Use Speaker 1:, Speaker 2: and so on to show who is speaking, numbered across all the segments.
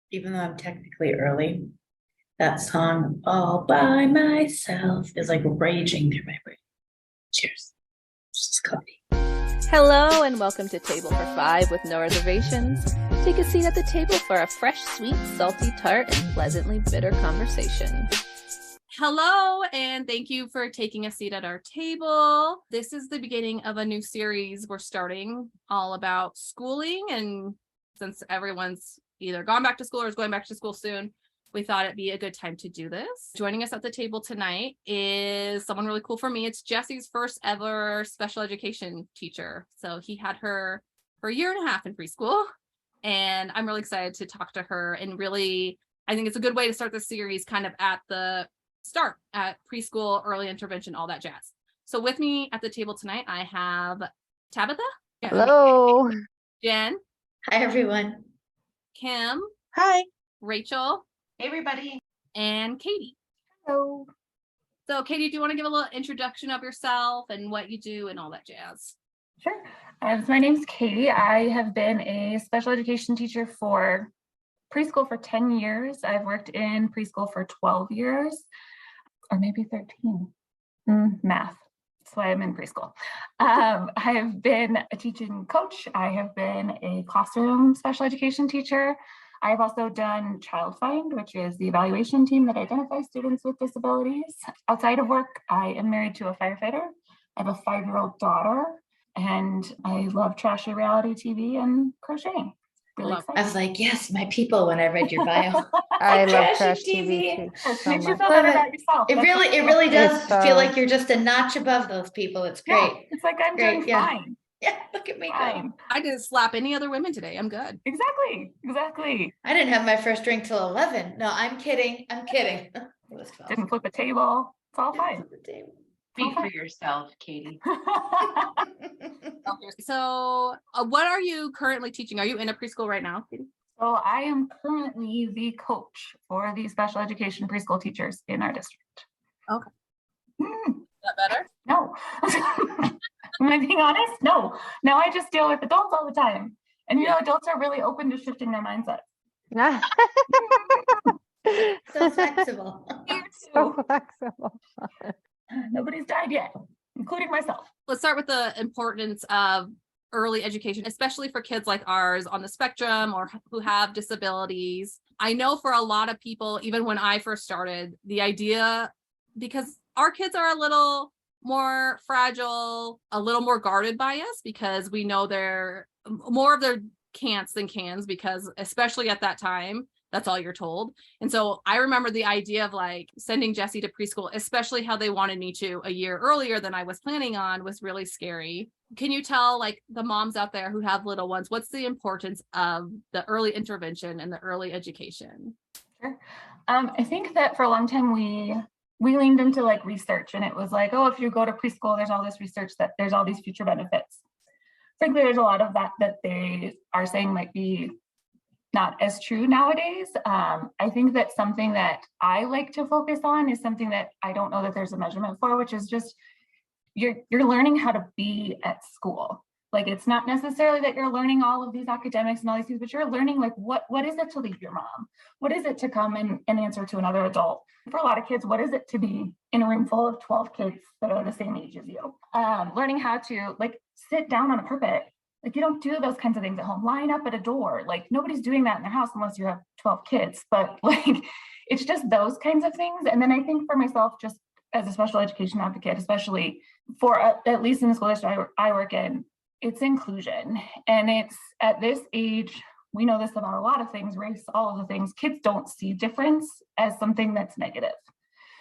Speaker 1: Even though I'm technically early, that song all by myself is like raging through my brain. Cheers. This is coffee.
Speaker 2: Hello and welcome to Table for Five with no reservations. Take a seat at the table for a fresh, sweet, salty, tart, and pleasantly bitter conversation.
Speaker 3: Hello, and thank you for taking a seat at our table. This is the beginning of a new series we're starting all about schooling. And since everyone's either gone back to school or is going back to school soon, we thought it'd be a good time to do this. Joining us at the table tonight is someone really cool for me. It's Jesse's first ever special education teacher. So he had her for a year and a half in preschool. And I'm really excited to talk to her. And really, I think it's a good way to start the series kind of at the start at preschool, early intervention, all that jazz. So with me at the table tonight, I have Tabitha.
Speaker 4: Hello.
Speaker 3: Jen.
Speaker 1: Hi, everyone.
Speaker 3: Kim.
Speaker 4: Hi.
Speaker 3: Rachel.
Speaker 5: Hey, everybody.
Speaker 3: And Katie.
Speaker 4: Hello.
Speaker 3: So Katie, do you want to give a little introduction of yourself and what you do and all that jazz?
Speaker 6: Sure. My name's Katie. I have been a special education teacher for preschool for 10 years. I've worked in preschool for 12 years, or maybe 13. Math. That's why I'm in preschool. I have been a teaching coach. I have been a classroom special education teacher. I've also done Child Find, which is the evaluation team that identifies students with disabilities. Outside of work, I am married to a firefighter. I have a 5-year-old daughter, and I love trashy reality TV and crocheting. Really
Speaker 1: I was like, yes, my people, when I read your bio.
Speaker 4: I love trash
Speaker 1: Trashy
Speaker 4: TV too. So
Speaker 6: Makes you
Speaker 4: much.
Speaker 6: feel better about yourself.
Speaker 1: It really does
Speaker 4: It's,
Speaker 1: feel like you're just a notch above those people. It's great.
Speaker 6: Yeah, it's like I'm
Speaker 1: Great,
Speaker 6: doing
Speaker 1: yeah.
Speaker 6: fine.
Speaker 1: Yeah, look at me go.
Speaker 6: Fine.
Speaker 3: I didn't slap any other women today. I'm good.
Speaker 6: Exactly.
Speaker 1: I didn't have my first drink till 11. No, I'm kidding. It was 12.
Speaker 6: Didn't flip a table. It's all fine.
Speaker 5: Speak for yourself, Katie.
Speaker 3: So what are you currently teaching? Are you in a preschool right now, Katie?
Speaker 6: So I am currently the coach for the special education preschool teachers in our district.
Speaker 3: Okay.
Speaker 6: Mm,
Speaker 3: Is that better?
Speaker 6: no. Am I being honest? No. Now I just deal with adults all the time. And adults are really open to shifting their mindset.
Speaker 1: So flexible.
Speaker 4: So flexible.
Speaker 6: Nobody's died yet, including myself.
Speaker 3: Let's start with the importance of early education, especially for kids like ours on the spectrum or who have disabilities. I know for a lot of people, even when I first started, the idea, because our kids are a little more fragile, a little more guarded by us because we know they're more of their can'ts than cans, because especially at that time, that's all you're told. And so I remember the idea of like sending Jesse to preschool, especially how they wanted me to a year earlier than I was planning on, was really scary. Can you tell like the moms out there who have little ones, what's the importance of the early intervention and the early education?
Speaker 6: Sure. I think that for a long time we leaned into like research, and it was like, oh, if you go to preschool, there's all this research that there's all these future benefits. Frankly, there's a lot of that they are saying might be not as true nowadays. I think that something that I like to focus on is something that I don't know that there's a measurement for, which is just you're learning how to be at school. Like, it's not necessarily that you're learning all of these academics and all these things, but you're learning like what is it to leave your mom? What is it to come and answer to another adult? For a lot of kids, what is it to be in a room full of 12 kids that are the same age as you? Learning how to like sit down on a carpet. Like, you don't do those kinds of things at home. Line up at a door. Like, nobody's doing that in their house unless you have 12 kids. But like, it's just those kinds of things. And then I think for myself, just as a special education advocate, especially for at least in the school district I work in, it's inclusion. And it's at this age, we know this about a lot of things, race, all of the things. Kids don't see difference as something that's negative.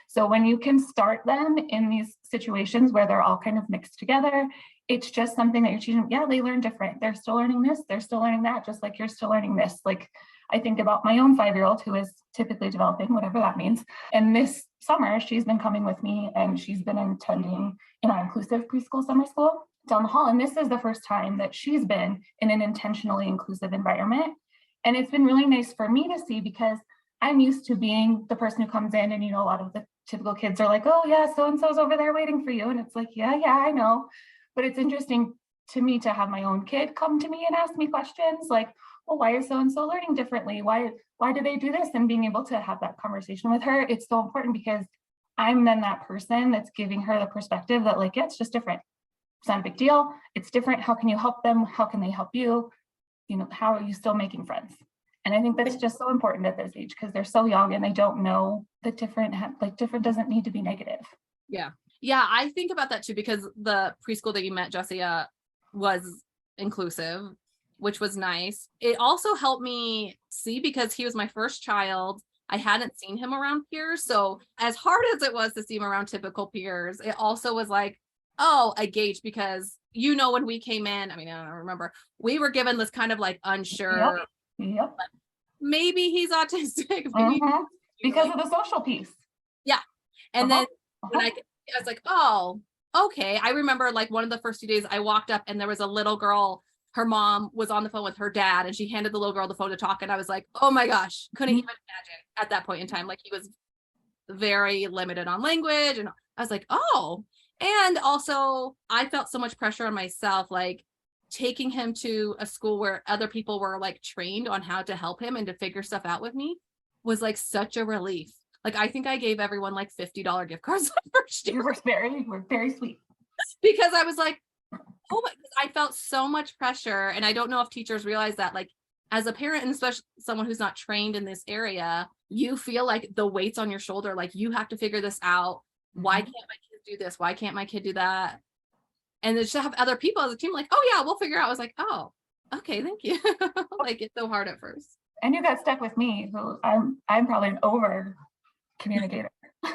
Speaker 6: So when you can start them in these situations where they're all kind of mixed together, it's just something that you're teaching. Yeah, they learn different. They're still learning this. They're still learning that, just like you're still learning this. Like, I think about my own 5-year-old who is typically developing, whatever that means. And this summer, she's been coming with me and she's been attending in our inclusive preschool summer school down the hall. And this is the first time that she's been in an intentionally inclusive environment. And it's been really nice for me to see, because I'm used to being the person who comes in and, a lot of the typical kids are like, oh yeah, so-and-so's over there waiting for you. And it's like, yeah, I know. But it's interesting to me to have my own kid come to me and ask me questions like, well, why is so-and-so learning differently? Why do they do this? And being able to have that conversation with her, it's so important because I'm then that person that's giving her the perspective that like, yeah, it's just different. It's not a big deal. It's different. How can you help them? How can they help you? You know, how are you still making friends? And I think that's just so important at this age because they're so young and they don't know that different doesn't need to be negative.
Speaker 3: Yeah. I think about that too, because the preschool that you met, Jesse, was inclusive, which was nice. It also helped me see, because he was my first child, I hadn't seen him around peers. So as hard as it was to see him around typical peers, it also was like, oh, a gauge, because when we came in, I mean, I don't remember, we were given this kind of like unsure,
Speaker 6: Yep.
Speaker 3: maybe he's autistic, maybe
Speaker 6: Because of the social piece.
Speaker 3: Yeah. And then when I was like, oh, okay. I remember like one of the first few days I walked up and there was a little girl, her mom was on the phone with her dad and she handed the little girl the phone to talk. And I was like, oh my gosh, couldn't even imagine at that point in time. Like he was very limited on language. And I was like, oh, and also I felt so much pressure on myself, like taking him to a school where other people were like trained on how to help him and to figure stuff out with me was like such a relief. Like, I think I gave everyone like $50 gift cards the first year.
Speaker 6: You were very sweet.
Speaker 3: Because I was like, oh my, I felt so much pressure. And I don't know if teachers realize that, like, as a parent, and especially someone who's not trained in this area, you feel like the weight's on your shoulder. Like, you have to figure this out. Why can't my kid do this? Why can't my kid do that? And then just have other people as a team like, oh yeah, we'll figure out. I was like, oh, okay, thank you. Like, it's so hard at first.
Speaker 6: And you got stuck with me, who I'm probably an over communicator,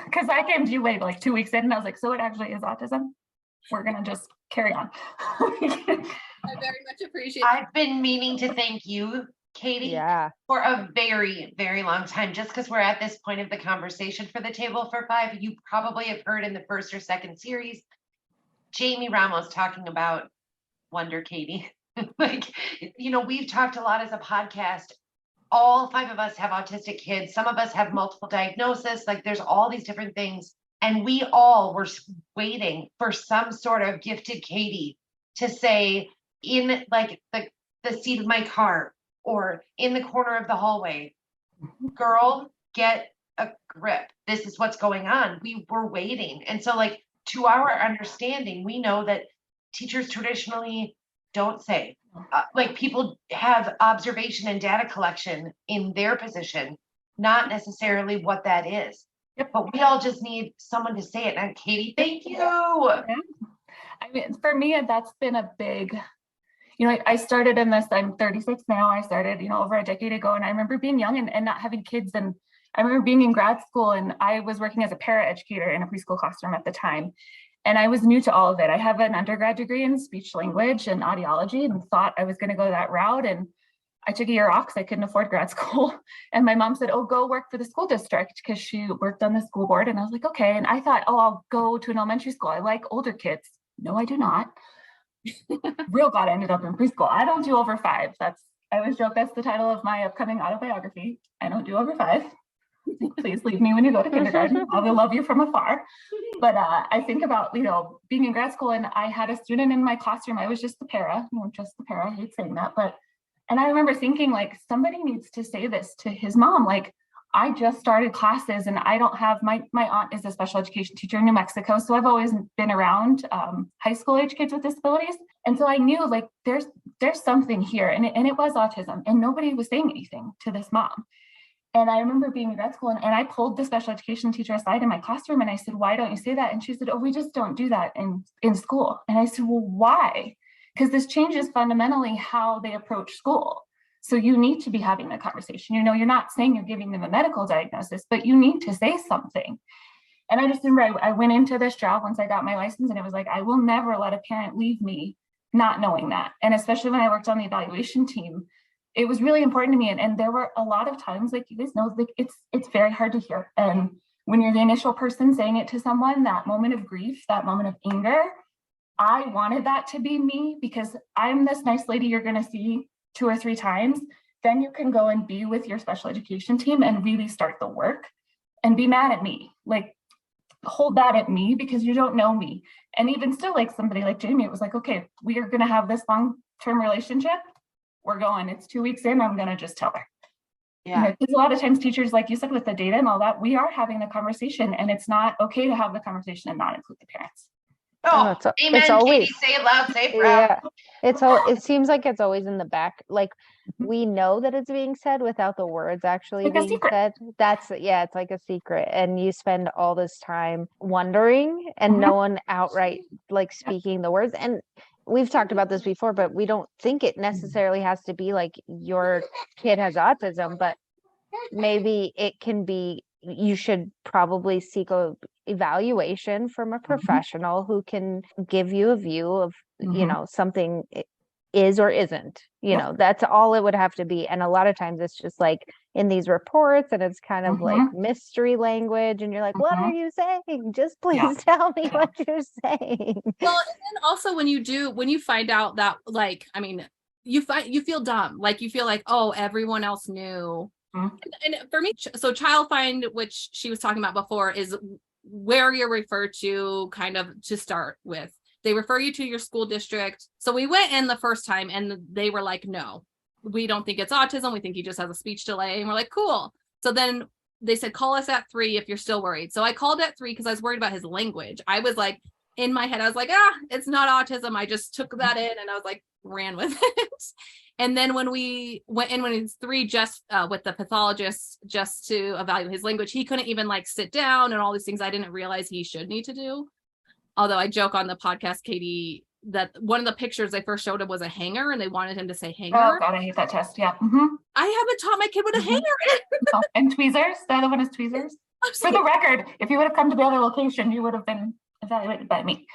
Speaker 6: because I came to you like 2 weeks in and I was like, so it actually is autism. We're gonna just carry on.
Speaker 3: I very much appreciate it.
Speaker 5: I've been meaning to thank you, Katie, for a very, very long time, just because we're at this point of the conversation for the Table for Five. You probably have heard in the first or second series, Jamie Ramos talking about Wonder Katie. Like, we've talked a lot as a podcast. All 5 of us have autistic kids. Some of us have multiple diagnoses. Like, there's all these different things. And we all were waiting for some sort of gifted Katie to say in like the seat of my car or in the corner of the hallway, girl, get a grip. This is what's going on. We were waiting. And so, like, to our understanding, we know that teachers traditionally don't say, like, people have observation and data collection in their position, not necessarily what that is. Yep. But we all just need someone to say it. And Katie, thank you.
Speaker 6: Yeah. I mean, for me, that's been a big, I started in this, I'm 36 now. I started, over a decade ago. And I remember being young and not having kids. And I remember being in grad school and I was working as a para-educator in a preschool classroom at the time. And I was new to all of it. I have an undergrad degree in speech language and audiology and thought I was going to go that route. And I took a year off because I couldn't afford grad school. And my mom said, oh, go work for the school district, because she worked on the school board. And I was like, okay. And I thought, oh, I'll go to an elementary school. I like older kids. No, I do not. Real God, I ended up in preschool. I don't do over 5. I always joke that's the title of my upcoming autobiography. I don't do over 5. Please leave me when you go to kindergarten. I will love you from afar. But I think about, being in grad school, and I had a student in my classroom. I was just the para, I hate saying that, and I remember thinking, like, somebody needs to say this to his mom. Like, I just started classes and I don't have, my aunt is a special education teacher in New Mexico. So I've always been around high school age kids with disabilities. And so I knew, like, there's something here, and it was autism, and nobody was saying anything to this mom. And I remember being in grad school and I pulled the special education teacher aside in my classroom and I said, why don't you say that? And she said, oh, we just don't do that in school. And I said, well, why? Because this changes fundamentally how they approach school. So you need to be having the conversation. You're not saying you're giving them a medical diagnosis, but you need to say something. And I just remember I went into this job once I got my license, and it was like, I will never let a parent leave me not knowing that. And especially when I worked on the evaluation team, it was really important to me. And there were a lot of times, like you guys know, like it's very hard to hear. And when you're the initial person saying it to someone, that moment of grief, that moment of anger, I wanted that to be me, because I'm this nice lady you're going to see 2 or 3 times. Then you can go and be with your special education team and really start the work and be mad at me. Like, hold that at me because you don't know me. And even still, like somebody like Jamie, it was like, okay, we are going to have this long-term relationship. we're going, it's 2 weeks in, I'm going to just tell her.
Speaker 5: Yeah.
Speaker 6: Because a lot of times teachers, like you said, with the data and all that, we are having the conversation, and it's not okay to have the conversation and not include the parents.
Speaker 5: Oh, amen.
Speaker 4: it's always,
Speaker 5: Katie, say it loud, say it proud.
Speaker 4: it seems like it's always in the back. Like we know that it's being said without the words actually
Speaker 6: Like a
Speaker 4: being
Speaker 6: secret.
Speaker 4: said. It's like a secret. And you spend all this time wondering and no one outright like speaking the words. And we've talked about this before, but we don't think it necessarily has to be like your kid has autism, but maybe it can be, you should probably seek a evaluation from a professional who can give you a view of, you know, something is or isn't, you know, that's all it would have to be. And a lot of times it's just like in these reports and it's kind of like mystery language and you're like, what are you saying? Just please tell me what you're saying.
Speaker 3: Well, and then also when you find out that, like, I mean, you feel dumb, like you feel like, oh, everyone else knew. And for me, so child find, which she was talking about before, is where you're referred to kind of to start with. They refer you to your school district. So we went in the first time and they were like, no, we don't think it's autism. We think he just has a speech delay. And we're like, cool. So then they said, call us at 3 if you're still worried. So I called at 3 because I was worried about his language. I was like, in my head, I was like, it's not autism. I just took that in and I was like, ran with it. And then when we went in when it's 3, just with the pathologist, just to evaluate his language, he couldn't even like sit down and all these things I didn't realize he should need to do. Although I joke on the podcast, Katie, that one of the pictures they first showed him was a hanger and they wanted him to say hanger.
Speaker 6: Oh God, I hate that test. Yeah.
Speaker 3: I haven't taught my kid what a hanger is.
Speaker 6: And tweezers. The other one is tweezers. For the record, if you would have come to the other location, you would have been evaluated by me.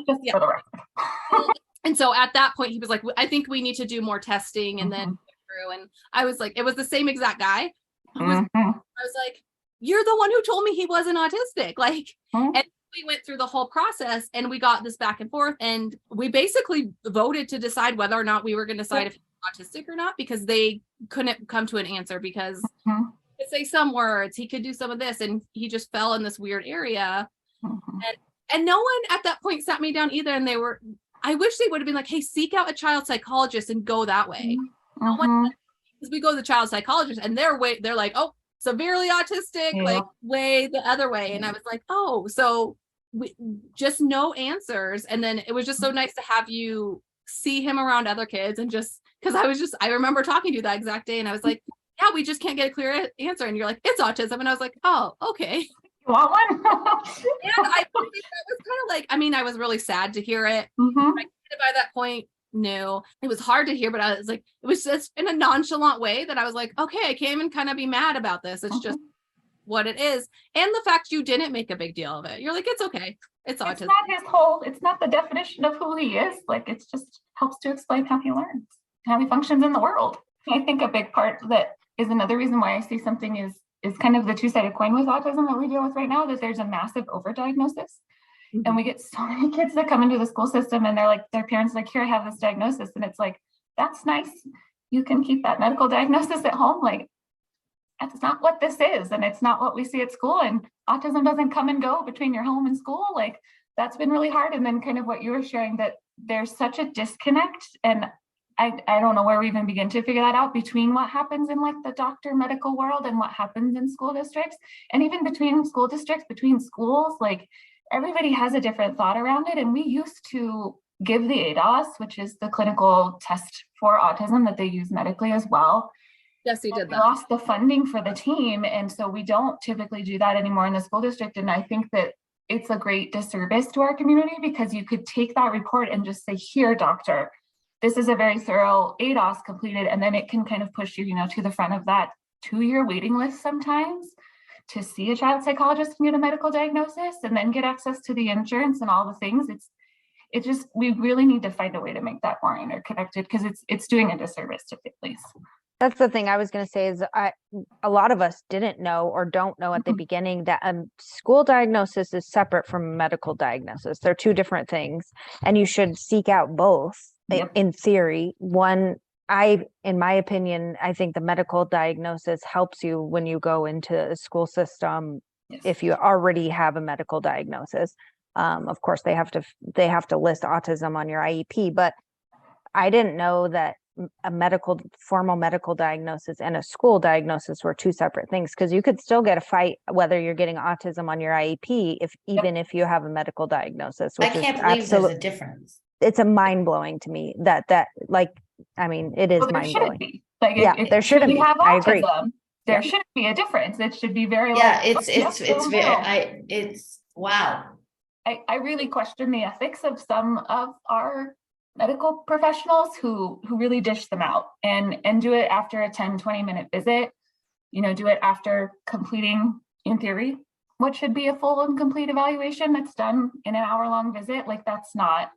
Speaker 6: Just for the record.
Speaker 3: And so at that point, he was like, I think we need to do more testing. And then through, and I was like, it was the same exact guy. I was like, you're the one who told me he wasn't autistic. Like, and we went through the whole process and we got this back and forth. And we basically voted to decide whether or not we were going to decide if he was autistic or not, because they couldn't come to an answer because he could say some words, he could do some of this, and he just fell in this weird area. And no one at that point sat me down either. And I wish they would have been like, hey, seek out a child psychologist and go that way. Because we go to the child psychologist and they're like, oh, severely autistic, like way the other way. And I was like, oh, so we just no answers. And then it was just so nice to have you see him around other kids, and just because I remember talking to you that exact day and I was like, yeah, we just can't get a clear answer. And you're like, it's autism. And I was like, oh, okay.
Speaker 6: You want one?
Speaker 3: And I think that was kind of like, I mean, I was really sad to hear it. By that point, knew it was hard to hear, but I was like, it was just in a nonchalant way that I was like, okay, I can't even kind of be mad about this. It's just what it is. And the fact you didn't make a big deal of it. You're like, it's okay. It's autism.
Speaker 6: It's not the definition of who he is. Like, it's just helps to explain how he learns, how he functions in the world. I think a big part that is another reason why I see something is kind of the two-sided coin with autism that we deal with right now, that there's a massive overdiagnosis. And we get so many kids that come into the school system and they're like, their parents are like, here, I have this diagnosis. And it's like, that's nice. You can keep that medical diagnosis at home. Like, that's not what this is. And it's not what we see at school. And autism doesn't come and go between your home and school. Like, that's been really hard. And then kind of what you were sharing, that there's such a disconnect. And I don't know where we even begin to figure that out, between what happens in like the doctor medical world and what happens in school districts, and even between school districts, between schools. Like, everybody has a different thought around it. And we used to give the ADOS, which is the clinical test for autism that they use medically as well.
Speaker 3: Yes, he did that.
Speaker 6: We lost the funding for the team. And so we don't typically do that anymore in the school district. And I think that it's a great disservice to our community, because you could take that report and just say, here, doctor, this is a very thorough ADOS completed. And then it can kind of push you, to the front of that 2-year waiting list sometimes to see a child psychologist and get a medical diagnosis and then get access to the insurance and all the things. It's just, we really need to find a way to make that more interconnected, because it's doing a disservice to families.
Speaker 4: That's the thing I was going to say is a lot of us didn't know or don't know at the beginning that a school diagnosis is separate from a medical diagnosis. They're two different things, and you should seek out both in theory. One, in my opinion, I think the medical diagnosis helps you when you go into a school system. If you already have a medical diagnosis. Of course, they have to list autism on your IEP, but I didn't know that a formal medical diagnosis and a school diagnosis were two separate things, because you could still get a fight whether you're getting autism on your IEP even if you have a medical diagnosis,
Speaker 1: I
Speaker 4: which
Speaker 1: can't
Speaker 4: is
Speaker 1: believe there's a difference.
Speaker 4: It's a mind blowing to me that like, I mean, it is
Speaker 6: Well, there
Speaker 4: mind
Speaker 6: shouldn't
Speaker 4: blowing.
Speaker 6: be. Like,
Speaker 4: Yeah, there shouldn't
Speaker 6: we
Speaker 4: be.
Speaker 6: have
Speaker 4: I agree.
Speaker 6: autism, there shouldn't be a difference. It should be very
Speaker 1: Yeah,
Speaker 6: like,
Speaker 1: it's wow.
Speaker 6: I really question the ethics of some of our medical professionals who really dish them out and do it after a 10-20 minute visit, do it after completing, in theory, what should be a full and complete evaluation that's done in an hour-long visit. Like, that's not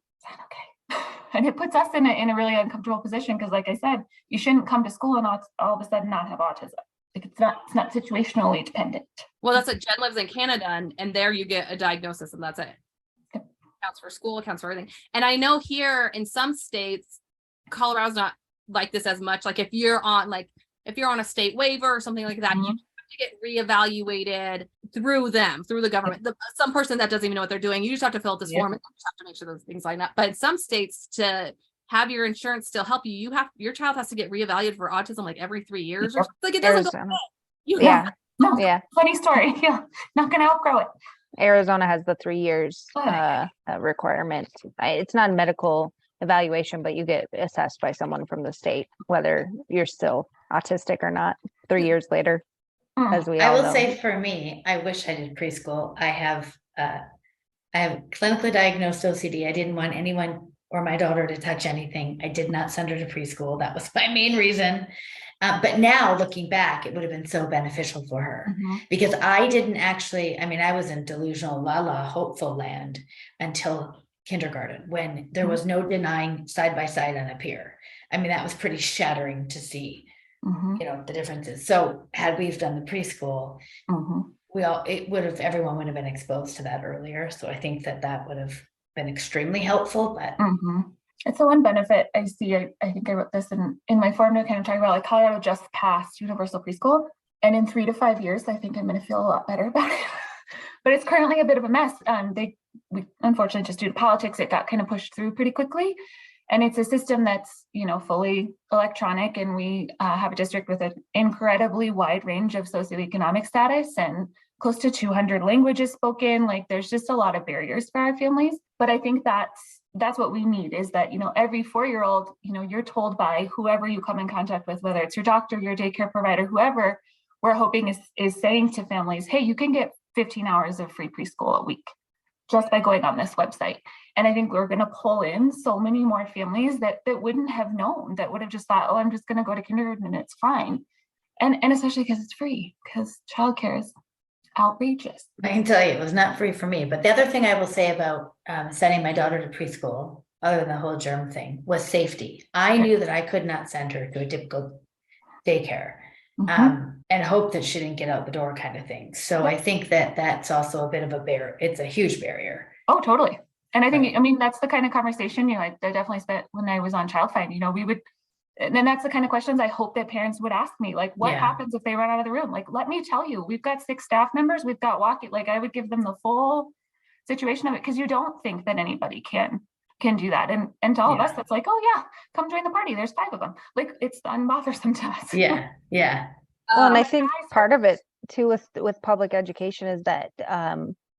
Speaker 6: okay. And it puts us in a really uncomfortable position, because like I said, you shouldn't come to school and all of a sudden not have autism. Like, it's not situationally dependent.
Speaker 3: Well, that's what Jen lives in Canada, and there you get a diagnosis and that's it. Counts for school, counts for everything. And I know here in some states, Colorado's not like this as much. Like if you're on a state waiver or something like that, you have to get reevaluated through the government. Some person that doesn't even know what they're doing, you just have to fill out this form and you just have to make sure those things line up. But in some states, to have your insurance still help you, your child has to get reevaluated for autism like every 3 years or something. Like, it doesn't go
Speaker 6: funny story. Yeah, not gonna outgrow it.
Speaker 4: Arizona has the 3 years requirement. It's not a medical evaluation, but you get assessed by someone from the state whether you're still autistic or not 3 years later, as we all know.
Speaker 1: I will say, for me, I wish I did preschool. I have clinically diagnosed OCD. I didn't want anyone or my daughter to touch anything. I did not send her to preschool. That was my main reason. But now looking back, it would have been so beneficial for her, because I didn't actually, I was in delusional hopeful land until kindergarten, when there was no denying side by side on a pier. That was pretty shattering to see, the differences. So had we done the preschool, everyone would have been exposed to that earlier. So I think that would have been extremely helpful, but
Speaker 6: it's the one benefit I see. I think I wrote this in my form to kind of talk about, like, Colorado just passed universal preschool, and in 3 to 5 years, I think I'm going to feel a lot better about it. But it's currently a bit of a mess. We unfortunately, just due to politics, it got kind of pushed through pretty quickly, and it's a system that's fully electronic, and we have a district with an incredibly wide range of socioeconomic status and close to 200 languages spoken. Like, there's just a lot of barriers for our families. But I think that's what we need, is that, every 4-year-old, you're told by whoever you come in contact with, whether it's your doctor, your daycare provider, whoever, we're hoping is saying to families, hey, you can get 15 hours of free preschool a week just by going on this website. And I think we're going to pull in so many more families that wouldn't have known, that would have just thought, oh, I'm just going to go to kindergarten and it's fine. And especially because it's free, because childcare is outrageous.
Speaker 1: I can tell you, it was not free for me. But the other thing I will say about sending my daughter to preschool, other than the whole germ thing, was safety. I knew that I could not send her to a typical daycare and hope that she didn't get out the door, kind of thing. So I think that's also a bit of a barrier. It's a huge barrier.
Speaker 6: Oh, totally. And I think, that's the kind of conversation, I definitely spent when I was on Child Find, we would, and then that's the kind of questions I hope that parents would ask me, like, what happens if they run out of the room? Like, let me tell you, we've got 6 staff members, we've got walkie, like, I would give them the full situation of it, because you don't think that anybody can do that. And to all of us, that's like, oh yeah, come join the party. There's 5 of them. Like, it's unbothersome to us.
Speaker 1: Yeah.
Speaker 4: Well, and I think part of it too with public education is that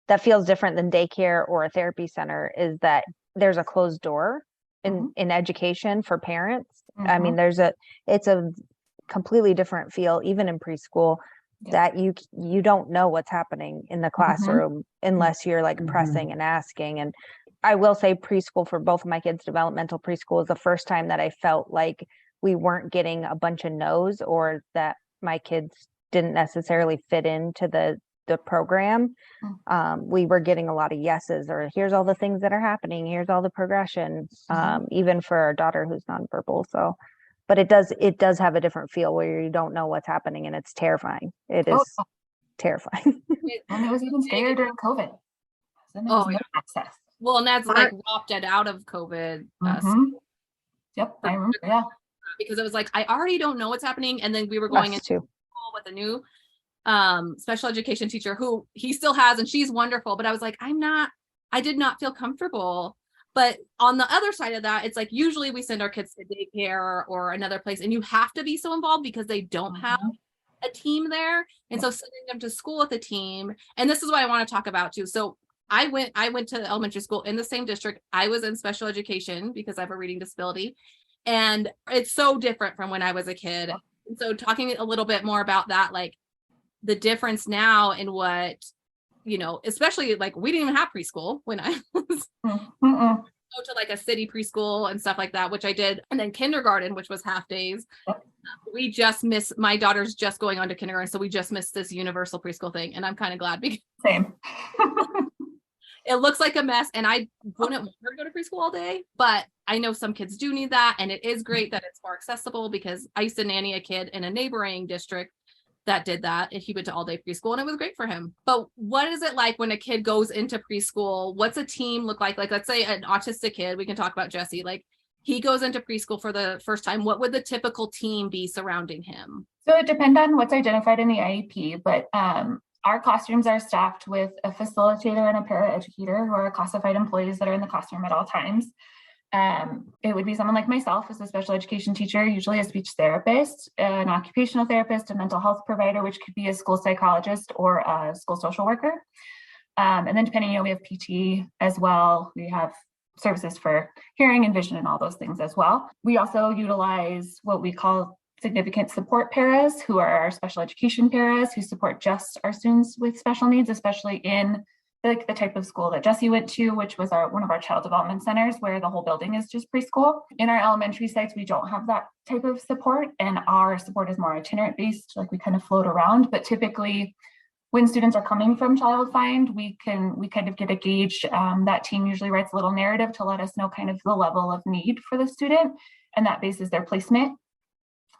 Speaker 4: that feels different than daycare or a therapy center, is that there's a closed door in education for parents. It's a completely different feel, even in preschool, that you don't know what's happening in the classroom unless you're like pressing and asking. And I will say, preschool for both of my kids, developmental preschool, is the first time that I felt like we weren't getting a bunch of no's, or that my kids didn't necessarily fit into the program. We were getting a lot of yeses, or here's all the things that are happening, here's all the progression, even for our daughter who's nonverbal. So, but it does have a different feel where you don't know what's happening, and it's terrifying. It is terrifying.
Speaker 6: And it was even scarier during COVID. So no access.
Speaker 3: Well, and that's like opted out of COVID.
Speaker 6: Yep, I remember. Yeah,
Speaker 3: because it was like, I already don't know what's happening, and then we were going into school with a new special education teacher who he still has, and she's wonderful. But I was like, I did not feel comfortable. But on the other side of that, it's like usually we send our kids to daycare or another place, and you have to be so involved because they don't have a team there. And so sending them to school with a team, and this is what I want to talk about too. So I went to elementary school in the same district. I was in special education because I have a reading disability. And it's so different from when I was a kid. And so talking a little bit more about that, like the difference now in what, you know, especially like we didn't even have preschool when I was go to like a city preschool and stuff like that, which I did. And then kindergarten, which was half days. We just missed, my daughter's just going on to kindergarten. So we just missed this universal preschool thing. And I'm kind of glad because
Speaker 6: Same.
Speaker 3: it looks like a mess. And I wouldn't want her to go to preschool all day, but I know some kids do need that. And it is great that it's more accessible because I used to nanny a kid in a neighboring district that did that, and he went to all day preschool and it was great for him. But what is it like when a kid goes into preschool? What's a team look like? Like, let's say an autistic kid, we can talk about Jesse, like he goes into preschool for the first time. What would the typical team be surrounding him?
Speaker 6: So it depends on what's identified in the IEP, but our classrooms are staffed with a facilitator and a paraeducator who are classified employees that are in the classroom at all times. It would be someone like myself as a special education teacher, usually a speech therapist, an occupational therapist, a mental health provider, which could be a school psychologist or a school social worker. And then depending, you know, we have PT as well. We have services for hearing and vision and all those things as well. We also utilize what we call significant support paras, who are our special education paras, who support just our students with special needs, especially in like the type of school that Jesse went to, which was one of our child development centers where the whole building is just preschool. In our elementary sites, we don't have that type of support, and our support is more itinerant based, like we kind of float around. But typically when students are coming from Child Find, we kind of get a gauge. That team usually writes a little narrative to let us know kind of the level of need for the student, and that bases their placement.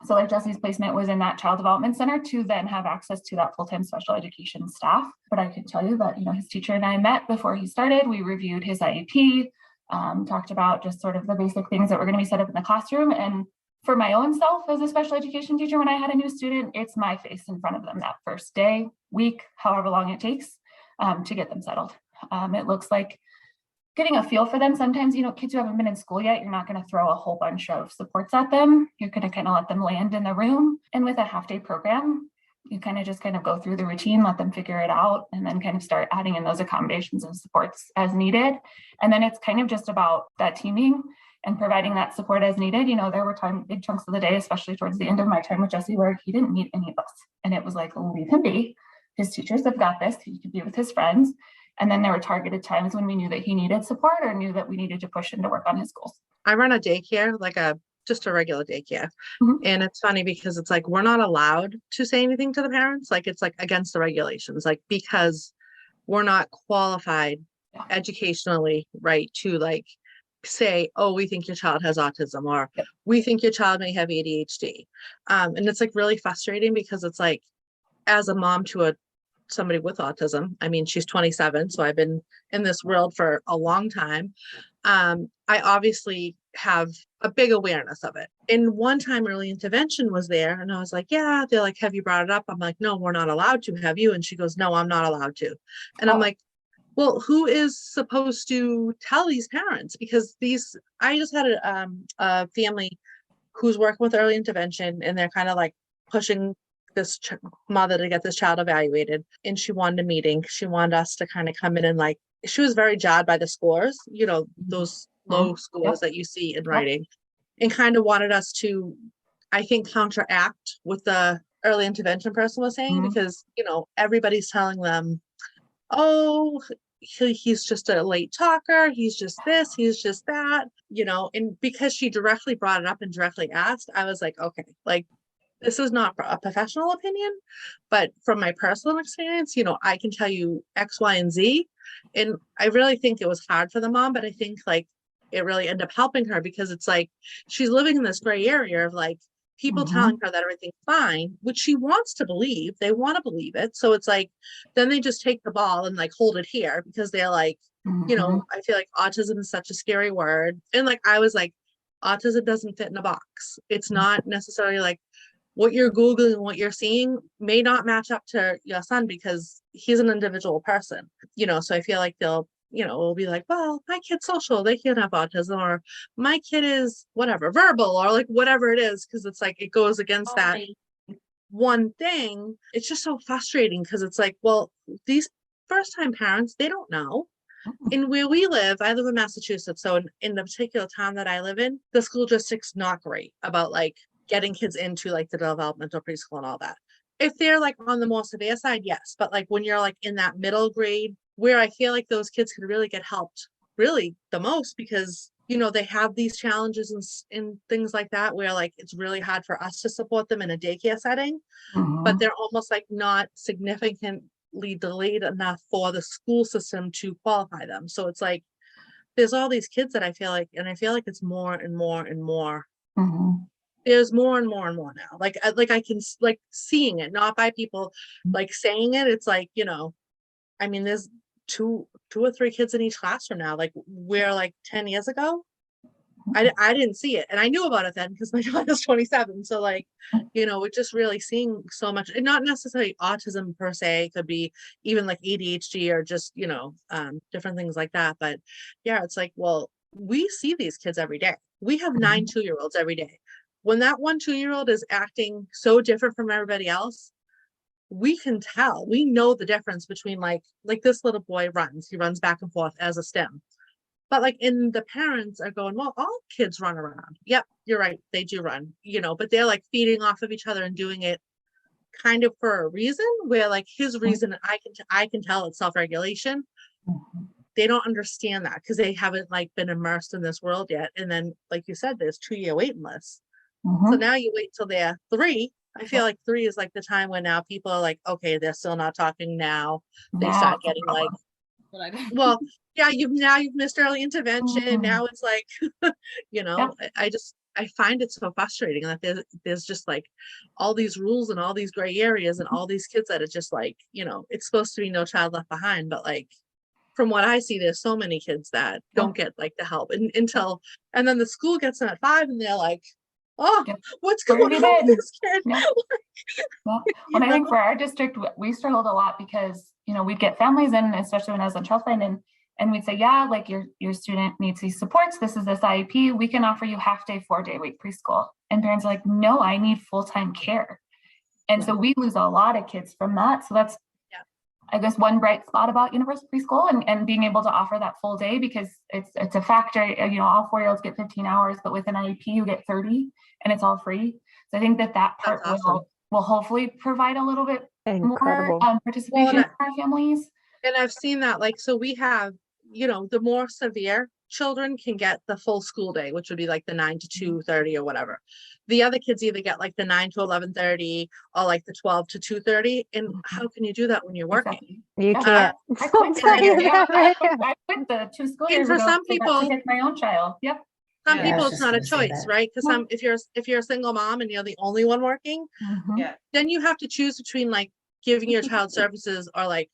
Speaker 6: So like Jesse's placement was in that child development center to then have access to that full-time special education staff. But I can tell you that, you know, his teacher and I met before he started. We reviewed his IEP, talked about just sort of the basic things that were going to be set up in the classroom. And for my own self as a special education teacher, when I had a new student, it's my face in front of them that first day, week, however long it takes to get them settled. It looks like getting a feel for them. Sometimes, you know, kids who haven't been in school yet, you're not going to throw a whole bunch of supports at them. You're going to kind of let them land in the room. And with a half-day program, you kind of go through the routine, let them figure it out, and then kind of start adding in those accommodations and supports as needed. And then it's kind of just about that teaming and providing that support as needed. You know, there were big chunks of the day, especially towards the end of my time with Jesse, where he didn't need any of us. And it was like, leave him be. His teachers have got this. He could be with his friends. And then there were targeted times when we knew that he needed support or knew that we needed to push him to work on his goals.
Speaker 7: I run a daycare, just a regular daycare. And it's funny because it's like, we're not allowed to say anything to the parents. Like, it's like against the regulations, like, because we're not qualified educationally, right, to like say, oh, we think your child has autism, or we think your child may have ADHD. And it's like really frustrating because it's like, as a mom to somebody with autism, I mean, she's 27, so I've been in this world for a long time. I obviously have a big awareness of it. And one time early intervention was there, and I was like, yeah, they're like, have you brought it up? I'm like, no, we're not allowed to. Have you? And she goes, no, I'm not allowed to. And I'm like, well, who is supposed to tell these parents? Because I just had a family who's working with early intervention, and they're kind of like pushing this mother to get this child evaluated, and she wanted a meeting. She wanted us to kind of come in and like, she was very jarred by the scores, you know, those low scores that you see in writing, and kind of wanted us to, I think, counteract what the early intervention person was saying, because, you know, everybody's telling them, oh, he's just a late talker, he's just this, he's just that, you know. And because she directly brought it up and directly asked, I was like, okay, like, this is not a professional opinion, but from my personal experience, you know, I can tell you X, Y, and Z. And I really think it was hard for the mom, but I think like it really ended up helping her, because it's like, she's living in this gray area of like people telling her that everything's fine, which she wants to believe. They want to believe it. So it's like, then they just take the ball and like hold it here, because they're like, you know, I feel like autism is such a scary word. And like, I was like, autism doesn't fit in a box. It's not necessarily like, what you're Googling and what you're seeing may not match up to your son, because he's an individual person, you know. So I feel like they'll will be like, well, my kid's social, they can't have autism, or my kid is whatever, verbal, or like whatever it is, because it's like it goes against that one thing. It's just so frustrating because it's like, well, these first time parents, they don't know. And where we live, I live in Massachusetts, so in the particular town that I live in, the school district's not great about like getting kids into like the developmental preschool and all that. If they're like on the more severe side, yes, but like when you're like in that middle grade, where I feel like those kids could really get helped really the most, because they have these challenges and things like that, where like it's really hard for us to support them in a daycare setting, but they're almost like not significantly delayed enough for the school system to qualify them. So it's like there's all these kids that I feel like it's more and more and more. There's more and more and more now. Like I can like seeing it, not by people like saying it. It's like, I mean, there's two or three kids in each classroom now. Like where like 10 years ago, I didn't see it, and I knew about it then because my daughter's 27. So like, we're just really seeing so much, and not necessarily autism per se. It could be even like ADHD or just different things like that. But yeah, it's like, well, we see these kids every day. We have 9 2-year-olds every day. When that 1 2-year-old is acting so different from everybody else, we can tell. We know the difference between like this little boy he runs back and forth as a stem. But like the parents are going, well, all kids run around. Yep, you're right. They do run, but they're like feeding off of each other and doing it kind of for a reason, where like his reason, I can tell it's self-regulation. They don't understand that because they haven't like been immersed in this world yet. And then, like you said, there's 2-year waiting lists. So now you wait till they're 3. I feel like 3 is like the time when now people are like, okay, they're still not talking now. They start getting like, well, yeah, you've missed early intervention. Now it's like, I find it so frustrating that there's just like all these rules and all these gray areas and all these kids that are just like, it's supposed to be no child left behind. But like, from what I see, there's so many kids that don't get like the help and then the school gets them at 5 and they're like, oh, what's going on with this kid?
Speaker 6: And I think for our district, we struggled a lot because, we'd get families in, especially when I was on childline, and we'd say, yeah, like your student needs these supports. This is this IEP. We can offer you half-day, 4-day-week preschool. And parents are like, no, I need full-time care. And so we lose a lot of kids from that. So that's, I guess, one bright spot about universal preschool and being able to offer that full day, because it's a factor, all 4-year-olds get 15 hours, but with an IEP, you get 30 and it's all free. So I think that part will hopefully provide a little bit more participation for our families.
Speaker 7: And I've seen that, like, so we have, the more severe children can get the full school day, which would be like the 9 to 2:30 or whatever. The other kids either get like the 9 to 11:30 or like the 12 to 2:30. And how can you do that when you're working?
Speaker 4: You can't.
Speaker 6: I quit the 2 school years
Speaker 7: ago. For some people,
Speaker 6: to get my own child. Yep.
Speaker 7: Some people it's not a choice, right? Because if you're a single mom and you're the only one working, then you have to choose between like giving your child services or like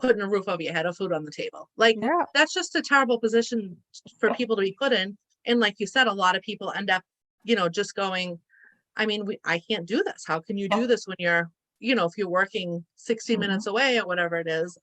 Speaker 7: putting a roof over your head or food on the table. Like that's just a terrible position for people to be put in. And like you said, a lot of people end up, just going, I mean, I can't do this. How can you do this when you're, if you're working 60 minutes away or whatever it is.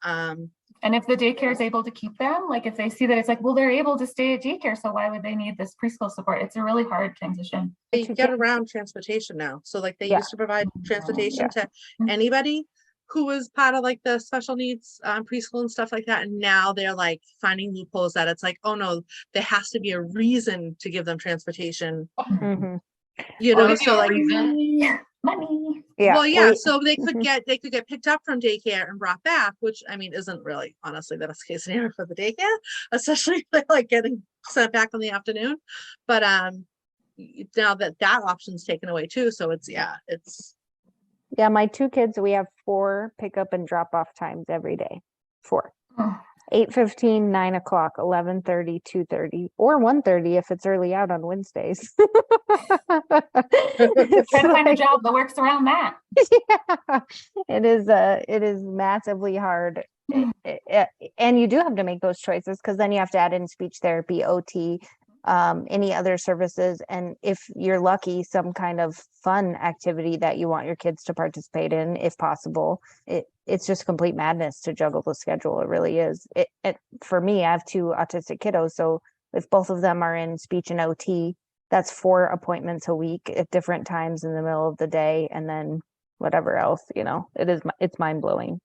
Speaker 6: And if the daycare is able to keep them, like if they see that it's like, well, they're able to stay at daycare, so why would they need this preschool support? It's a really hard transition.
Speaker 7: They get around transportation now. So like they used to provide transportation to anybody who was part of like the special needs preschool and stuff like that. And now they're like finding loopholes that it's like, oh no, there has to be a reason to give them transportation. So like
Speaker 6: money.
Speaker 7: So they could get picked up from daycare and brought back, which I mean isn't really honestly the best case scenario for the daycare, especially like getting sent back in the afternoon. But now that option's taken away too, so it's
Speaker 4: my 2 kids, we have 4 pickup and drop off times every day. 4. 8:15, 9 o'clock, 11:30, 2:30, or 1:30 if it's early out on Wednesdays.
Speaker 6: Try to find a job that works around that.
Speaker 4: It is massively hard. And you do have to make those choices because then you have to add in speech therapy, OT, any other services, and if you're lucky, some kind of fun activity that you want your kids to participate in, if possible. It's just complete madness to juggle the schedule. It really is. For me, I have 2 autistic kiddos, so if both of them are in speech and OT, that's 4 appointments a week at different times in the middle of the day, and then whatever else, it's mind blowing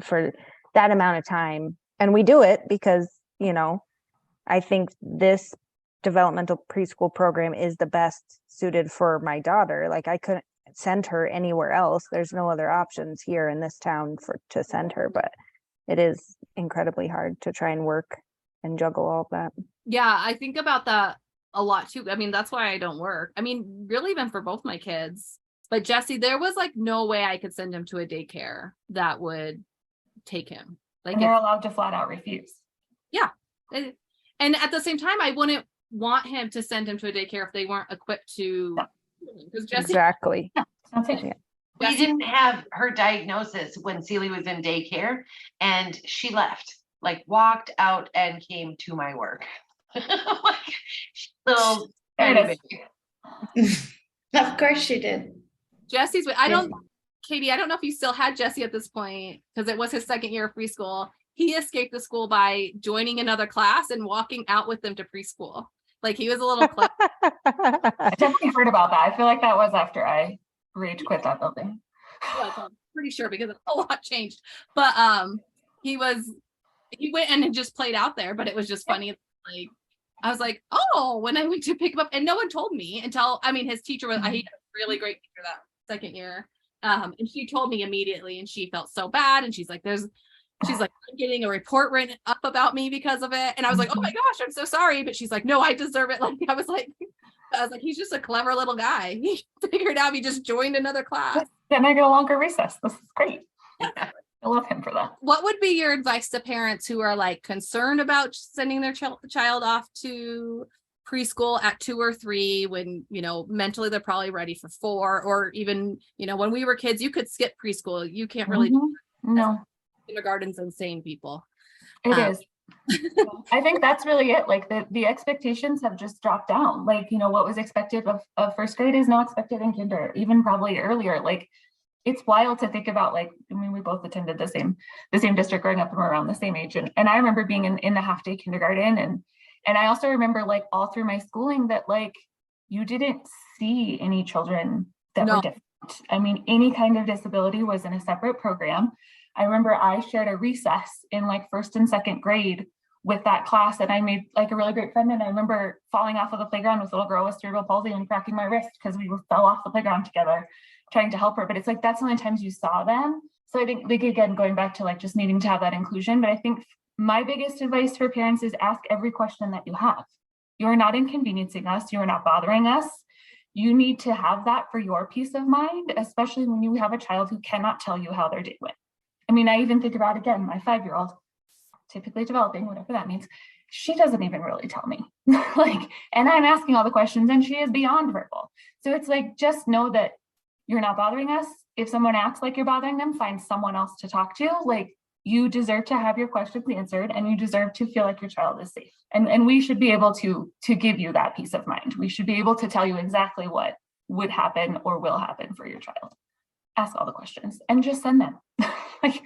Speaker 4: for that amount of time. And we do it because, I think this developmental preschool program is the best suited for my daughter. Like, I couldn't send her anywhere else. There's no other options here in this town to send her, but it is incredibly hard to try and work and juggle all of that.
Speaker 3: Yeah, I think about that a lot too. I mean, that's why I don't work. I mean, really, even for both my kids. But Jesse, there was like no way I could send him to a daycare that would take him. Like,
Speaker 6: and they're allowed to flat out refuse.
Speaker 3: Yeah. And at the same time, I wouldn't want him to send him to a daycare if they weren't equipped to. Because Jesse,
Speaker 4: exactly.
Speaker 5: We didn't have her diagnosis when Celie was in daycare, and she left, like walked out and came to my work. Like, little baby.
Speaker 1: Of course she did.
Speaker 3: Jesse's, Katie, I don't know if you still had Jesse at this point, because it was his 2nd year of preschool. He escaped the school by joining another class and walking out with them to preschool. Like, he was a little close.
Speaker 6: I definitely heard about that. I feel like that was after I rage quit that building.
Speaker 3: I'm pretty sure, because a lot changed. But he went and just played out there, but it was just funny. Like, I was like, oh, when I went to pick him up, and no one told me until, his teacher was, he had a really great teacher that 2nd year. And she told me immediately, and she felt so bad. And she's like, I'm getting a report written up about me because of it. And I was like, oh my gosh, I'm so sorry. But she's like, no, I deserve it. Like, I was like, he's just a clever little guy. He figured out he just joined another class.
Speaker 6: Then I get a longer recess. This is great. I love him for that.
Speaker 3: What would be your advice to parents who are like concerned about sending their child off to preschool at 2 or 3 when, mentally they're probably ready for 4, or even, when we were kids, you could skip preschool. You can't really do that.
Speaker 6: No.
Speaker 3: Kindergarten's insane, people.
Speaker 6: It is. I think that's really it. Like, the expectations have just dropped down. Like, what was expected of 1st grade is now expected in kinder, even probably earlier. Like, it's wild to think about. Like, I mean, we both attended the same district growing up, and we're around the same age. And I remember being in the half day kindergarten, and I also remember, like, all through my schooling that, like, you didn't see any children that were different. I mean, any kind of disability was in a separate program. I remember I shared a recess in like 1st and 2nd grade with that class, and I made like a really great friend. And I remember falling off of the playground with a little girl with cerebral palsy and cracking my wrist because we fell off the playground together trying to help her. But it's like, that's the only times you saw them. So I think, like, again, going back to like just needing to have that inclusion. But I think my biggest advice for parents is ask every question that you have. You are not inconveniencing us. You are not bothering us. You need to have that for your peace of mind, especially when you have a child who cannot tell you how their day went. I mean, I even think about, again, my 5-year-old, typically developing, whatever that means, she doesn't even really tell me. Like, and I'm asking all the questions, and she is beyond verbal. So it's like, just know that you're not bothering us. If someone acts like you're bothering them, find someone else to talk to. Like, you deserve to have your questions answered, and you deserve to feel like your child is safe. And we should be able to give you that peace of mind. We should be able to tell you exactly what would happen or will happen for your child. Ask all the questions and just send them. Like,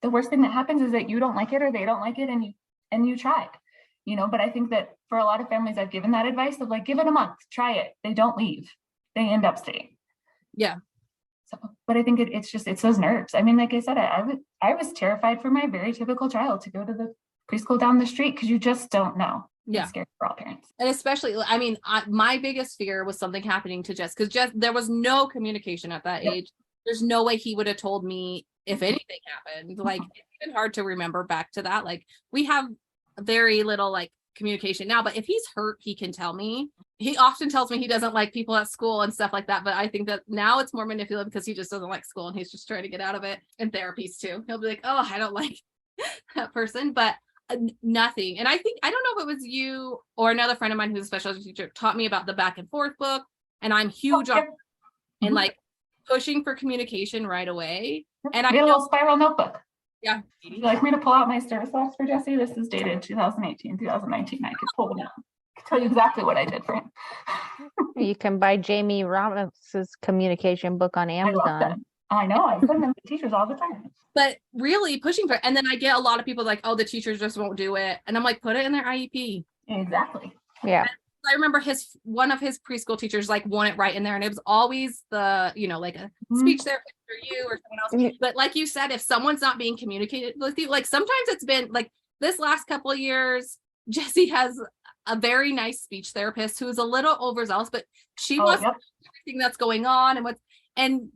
Speaker 6: the worst thing that happens is that you don't like it or they don't like it, and you tried, but I think that for a lot of families, I've given that advice of like, give it a month, try it. They don't leave. They end up staying.
Speaker 3: Yeah.
Speaker 6: So, but I think it's those nerves. I mean, like I said, I was terrified for my very typical child to go to the preschool down the street, because you just don't know.
Speaker 3: Yeah.
Speaker 6: It's scary for all parents.
Speaker 3: And especially, I mean, my biggest fear was something happening to Jess, because there was no communication at that age. There's no way he would have told me if anything happened. Like, it's even hard to remember back to that. Like, we have very little like communication now, but if he's hurt, he can tell me. He often tells me he doesn't like people at school and stuff like that. But I think that now it's more manipulative because he just doesn't like school and he's just trying to get out of it. And therapies too. He'll be like, oh, I don't like that person, but nothing. And I don't know if it was you or another friend of mine who's a special education teacher taught me about the back and forth book. And I'm huge on and like pushing for communication right away. And I
Speaker 6: get a little spiral notebook.
Speaker 3: Yeah.
Speaker 6: Would you like me to pull out my service logs for Jesse? This is dated 2018, 2019. I could pull them out. tell you exactly what I did for him.
Speaker 4: You can buy Jamie Ramos's communication book on Amazon.
Speaker 6: I know. I send them to teachers all the time.
Speaker 3: But really pushing for it. And then I get a lot of people like, oh, the teachers just won't do it. And I'm like, put it in their IEP.
Speaker 6: Exactly.
Speaker 4: Yeah.
Speaker 3: And I remember one of his preschool teachers like won it right in there. And it was always the, like a speech therapist or you or someone else. But like you said, if someone's not being communicated with you, like sometimes it's been like this last couple of years, Jesse has a very nice speech therapist who's a little overzealous, but she wants everything that's going on and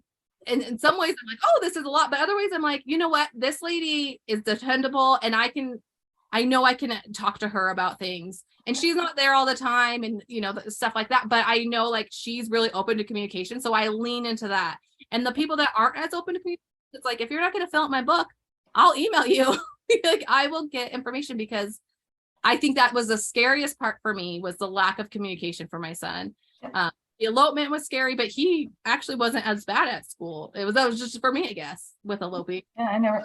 Speaker 3: in some ways I'm like, oh, this is a lot. But other ways I'm like, you know what? This lady is dependable and I know I can talk to her about things, and she's not there all the time and stuff like that. But I know like she's really open to communication. So I lean into that. And the people that aren't as open to communication, it's like, if you're not going to fill out my book, I'll email you. Like I will get information, because I think that was the scariest part for me, was the lack of communication for my son. The elopement was scary, but he actually wasn't as bad at school. That was just for me, I guess, with eloping.
Speaker 6: Yeah, I never.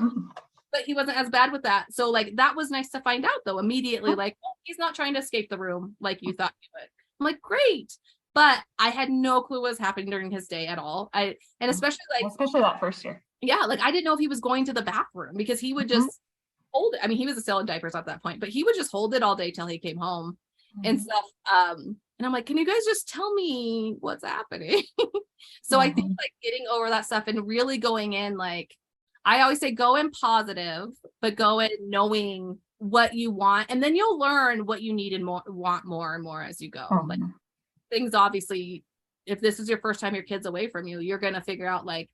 Speaker 3: But he wasn't as bad with that. So like, that was nice to find out though, immediately, like, oh, he's not trying to escape the room like you thought he would. I'm like, great. But I had no clue what was happening during his day at all. Especially
Speaker 6: that first year.
Speaker 3: Yeah. Like I didn't know if he was going to the bathroom, because he would just hold it. I mean, he was still in diapers at that point, but he would just hold it all day till he came home and stuff. And I'm like, can you guys just tell me what's happening? So I think like getting over that stuff and really going in, like, I always say, go in positive, but go in knowing what you want. And then you'll learn what you need and want more and more as you go. Like things, obviously, if this is your first time your kid's away from you, you're going to figure out like,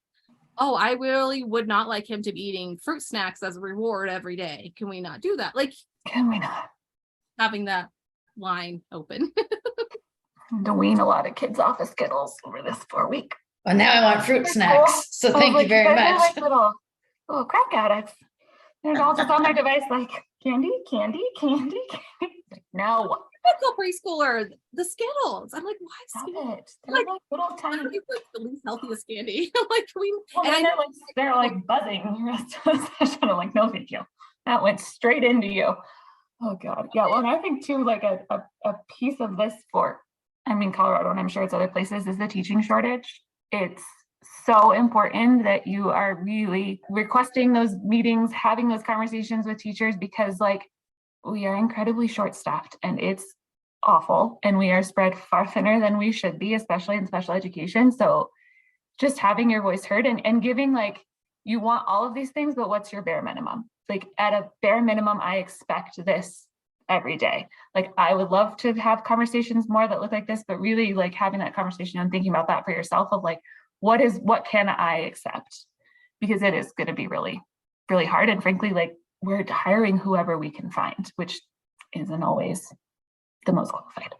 Speaker 3: oh, I really would not like him to be eating fruit snacks as a reward every day. Can we not do that? Like,
Speaker 6: can we not?
Speaker 3: Having that line open.
Speaker 6: To wean a lot of kids off of Skittles over this 4 week.
Speaker 1: Well, now I want fruit snacks. So thank you very much.
Speaker 6: Like little crack addicts. They're all just on their device like candy. Like, no.
Speaker 3: Typical preschooler, the Skittles. I'm like, why Skittles?
Speaker 6: They're like little tiny.
Speaker 3: Like the least healthiest candy. I'm like,
Speaker 6: they're like buzzing the rest of the session. I'm like, no, thank you. That went straight into you. Oh God. Yeah. Well, and I think too, like a piece of this Colorado, and I'm sure it's other places, is the teaching shortage. It's so important that you are really requesting those meetings, having those conversations with teachers, because like we are incredibly short-staffed and it's awful, and we are spread far thinner than we should be, especially in special education. So just having your voice heard and giving, like, you want all of these things, but what's your bare minimum? Like at a bare minimum, I expect this every day. Like I would love to have conversations more that look like this, but really like having that conversation and thinking about that for yourself of like, what can I accept? Because it is going to be really, really hard. And frankly, like we're hiring whoever we can find, which isn't always the most qualified.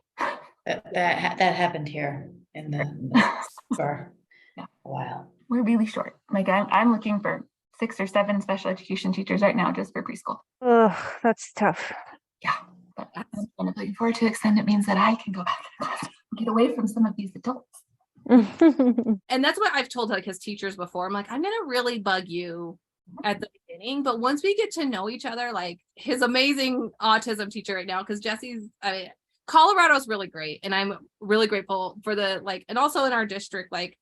Speaker 1: That happened here for a while.
Speaker 6: We're really short. Like I'm looking for 6 or 7 special education teachers right now just for preschool.
Speaker 4: Oh, that's tough.
Speaker 6: Yeah, but I'm kind of looking forward to it, because it means that I can go back to the class and get away from some of these adults.
Speaker 3: And that's what I've told like his teachers before. I'm like, I'm gonna really bug you at the beginning, but once we get to know each other, like his amazing autism teacher right now, because Colorado's really great, and I'm really grateful for and also in our district, like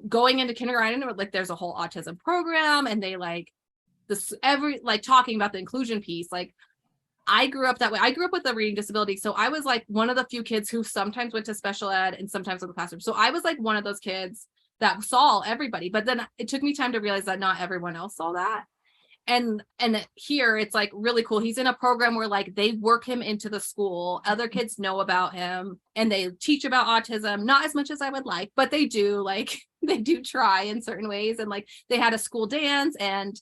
Speaker 3: going into kindergarten, like there's a whole autism program, and they like this talking about the inclusion piece. Like I grew up that way. I grew up with a reading disability. So I was like one of the few kids who sometimes went to special ed and sometimes in the classroom. So I was like one of those kids that saw everybody, but then it took me time to realize that not everyone else saw that. And here it's like really cool. He's in a program where like they work him into the school. Other kids know about him and they teach about autism, not as much as I would like, but they do try in certain ways. And like they had a school dance, and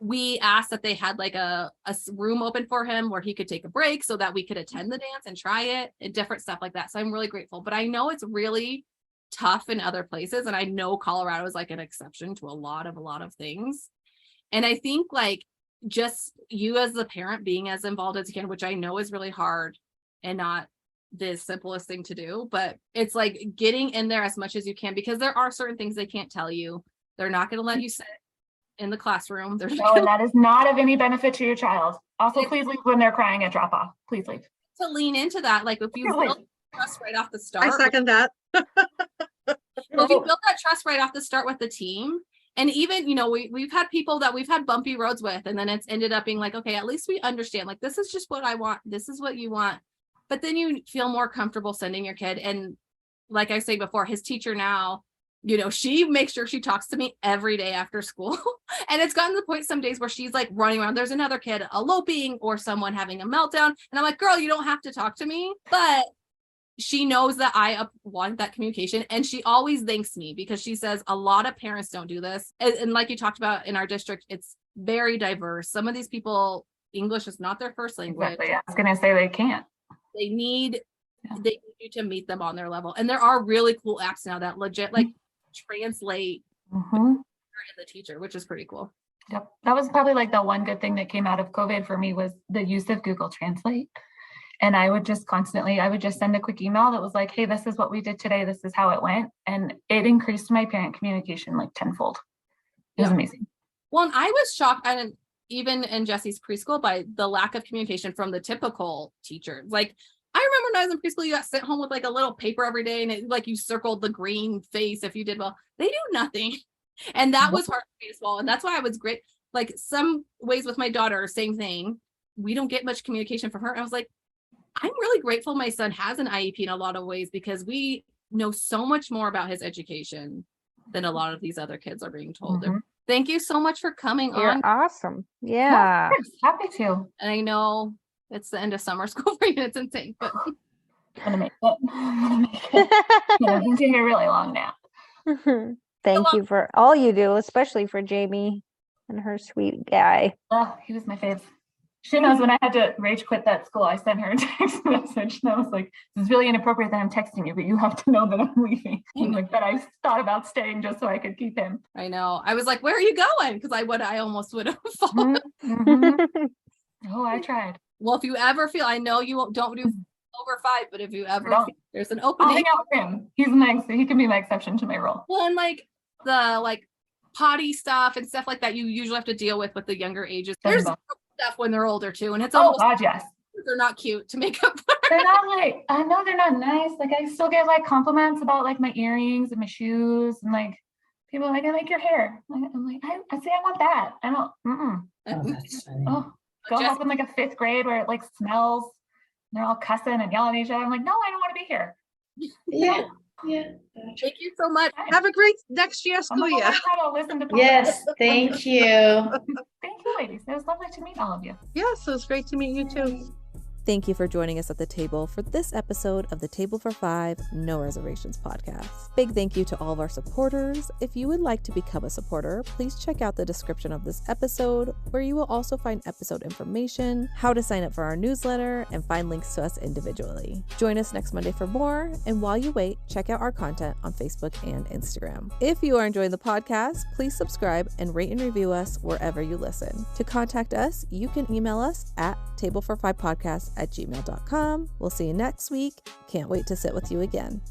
Speaker 3: we asked that they had like a room open for him where he could take a break so that we could attend the dance and try it and different stuff like that. So I'm really grateful, but I know it's really tough in other places. And I know Colorado is like an exception to a lot of things. And I think like just you as the parent being as involved as you can, which I know is really hard and not the simplest thing to do, but it's like getting in there as much as you can, because there are certain things they can't tell you. They're not going to let you sit in the classroom.
Speaker 6: No, and that is not of any benefit to your child. Also, please leave when they're crying at drop off. Please leave.
Speaker 3: to lean into that. Like if you build trust right off the start.
Speaker 7: I second that.
Speaker 3: Well, if you build that trust right off the start with the team, and even, you know, we've had people that we've had bumpy roads with, and then it's ended up being like, okay, at least we understand, like, this is just what I want. This is what you want. But then you feel more comfortable sending your kid. And like I say before, his teacher now, you know, she makes sure she talks to me every day after school. And it's gotten to the point some days where she's like running around. There's another kid eloping or someone having a meltdown. And I'm like, girl, you don't have to talk to me. But she knows that I want that communication. And she always thanks me because she says a lot of parents don't do this. And like you talked about in our district, it's very diverse. Some of these people, English is not their first language.
Speaker 6: Exactly. I was going to say they can't.
Speaker 3: They need you to meet them on their level. And there are really cool apps now that legit like translate the teacher, which is pretty cool.
Speaker 6: Yep. That was probably like the one good thing that came out of COVID for me was the use of Google Translate. And I would just send a quick email that was like, hey, this is what we did today. This is how it went. And it increased my parent communication like tenfold. It was amazing.
Speaker 3: Well, and I was shocked, and even in Jesse's preschool, by the lack of communication from the typical teachers. Like, I remember when I was in preschool, you got sent home with like a little paper every day, and it, like you circled the green face if you did well. They do nothing. And that was hard for me as well. And that's why I was great. Like some ways with my daughter, same thing. We don't get much communication from her. And I was like, I'm really grateful my son has an IEP in a lot of ways because we know so much more about his education than a lot of these other kids are being told. Thank you so much for coming
Speaker 4: You're
Speaker 3: on.
Speaker 4: awesome. Yeah.
Speaker 6: Happy to.
Speaker 3: And I know it's the end of summer school for you. It's insane, but
Speaker 6: I'm gonna make it. I've been here really long now.
Speaker 4: Thank you for all you do, especially for Jamie and her sweet guy.
Speaker 6: Oh, he was my fave. She knows when I had to rage quit that school, I sent her a text message and I was like, this is really inappropriate that I'm texting you, but you have to know that I'm leaving. And like that I thought about staying just so I could keep him.
Speaker 3: I know. I was like, where are you going? Because I almost would have followed.
Speaker 6: Oh, I tried.
Speaker 3: Well, if you ever feel, I know you don't do over 5, but if you ever feel there's an
Speaker 6: I'll
Speaker 3: opening.
Speaker 6: hang out with him. He can be my exception to my rule.
Speaker 3: Well, and like the potty stuff and stuff like that, you usually have to deal with the younger ages. There's stuff when they're older too, and it's almost
Speaker 6: God, yes.
Speaker 3: They're not cute to make up for.
Speaker 6: They're not like, I know they're not nice. Like I still get like compliments about like my earrings and my shoes and like people are like, I like your hair. I'm like, I say I want that. I don't.
Speaker 1: Oh, that's funny.
Speaker 6: Oh, go up in like a 5th grade where it like smells. And they're all cussing and yelling at each other. I'm like, no, I don't want to be here.
Speaker 1: Yeah.
Speaker 3: Thank you so much.
Speaker 7: Have a great next year school year.
Speaker 1: Yes, thank you.
Speaker 6: Thank you, ladies. It was lovely to meet all of you.
Speaker 7: Yes, it was great to meet you too.
Speaker 2: Thank you for joining us at the table for this episode of the Table for 5 No Reservations podcast. Big thank you to all of our supporters. If you would like to become a supporter, please check out the description of this episode, where you will also find episode information, how to sign up for our newsletter, and find links to us individually. Join us next Monday for more, and while you wait, check out our content on Facebook and Instagram. If you are enjoying the podcast, please subscribe and rate and review us wherever you listen. To contact us, you can email us at tablefor5podcast@gmail.com. We'll see you next week. Can't wait to sit with you again.